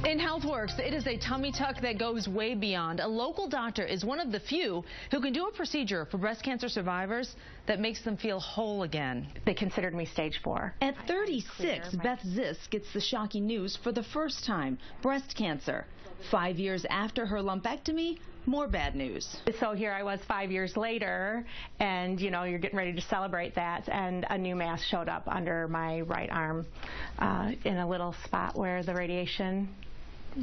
In HealthWorks, it is a tummy tuck that goes way beyond. A local doctor is one of the few who can do a procedure for breast cancer survivors that makes them feel whole again. They considered me stage 4. At 36, Beth Zisk gets the shocking news for the first time: breast cancer. 5 years after her lumpectomy, more bad news. So here I was 5 years later, and you're getting ready to celebrate that, and a new mass showed up under my right arm in a little spot where the radiation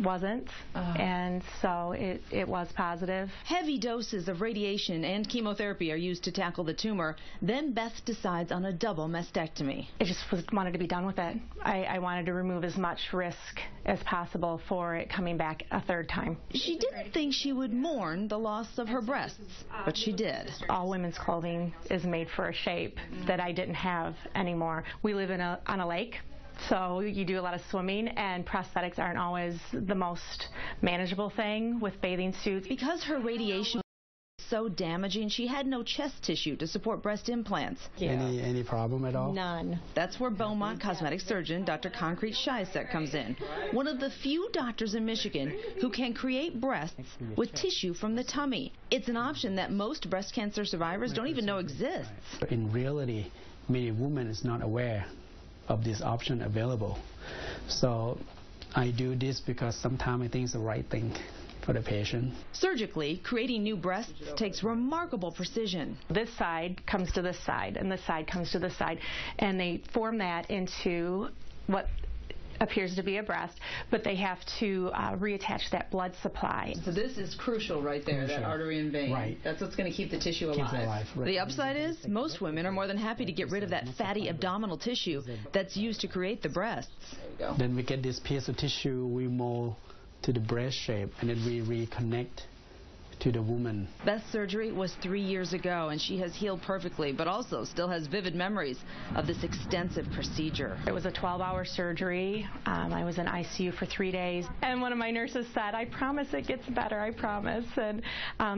wasn't, and so it was positive. Heavy doses of radiation and chemotherapy are used to tackle the tumor. Then Beth decides on a double mastectomy. I just wanted to be done with it. I wanted to remove as much risk as possible for it coming back a third time. She didn't think she would mourn the loss of her breasts, but she did. All women's clothing is made for a shape that I didn't have anymore. We live on a lake, so you do a lot of swimming, and prosthetics aren't always the most manageable thing with bathing suits. Because her radiation was so damaging, she had no chest tissue to support breast implants. Yeah. Any problem at all? None. That's where Beaumont cosmetic surgeon Dr. Concrete Chaiyasate comes in. One of the few doctors in Michigan who can create breasts with tissue from the tummy. It's an option that most breast cancer survivors don't even know exists. In reality, many women is not aware of this option available. So I do this because sometimes I think it's the right thing for the patient. Surgically, creating new breasts takes remarkable precision. This side comes to this side, and this side comes to this side, and they form that into what appears to be a breast, but they have to reattach that blood supply. So this is crucial right there, that artery and vein. Right. That's what's going to keep the tissue alive. Keeps it alive, right. The upside is most women are more than happy to get rid of that fatty abdominal tissue that's used to create the breasts. There you go. Then we get this piece of tissue, we mold to the breast shape, and then we reconnect to the woman. Beth's surgery was 3 years ago, and she has healed perfectly, but also still has vivid memories of this extensive procedure. It was a 12-hour surgery. I was in ICU for 3 days, and one of my nurses said, "I promise it gets better, I promise," and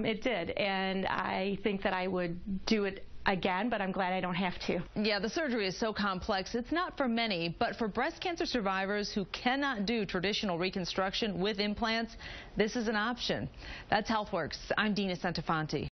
it did, and I think that I would do it again, but I'm glad I don't have to. Yeah, the surgery is so complex, it's not for many, but for breast cancer survivors who cannot do traditional reconstruction with implants, this is an option. That's HealthWorks. I'm Dina Santafanti.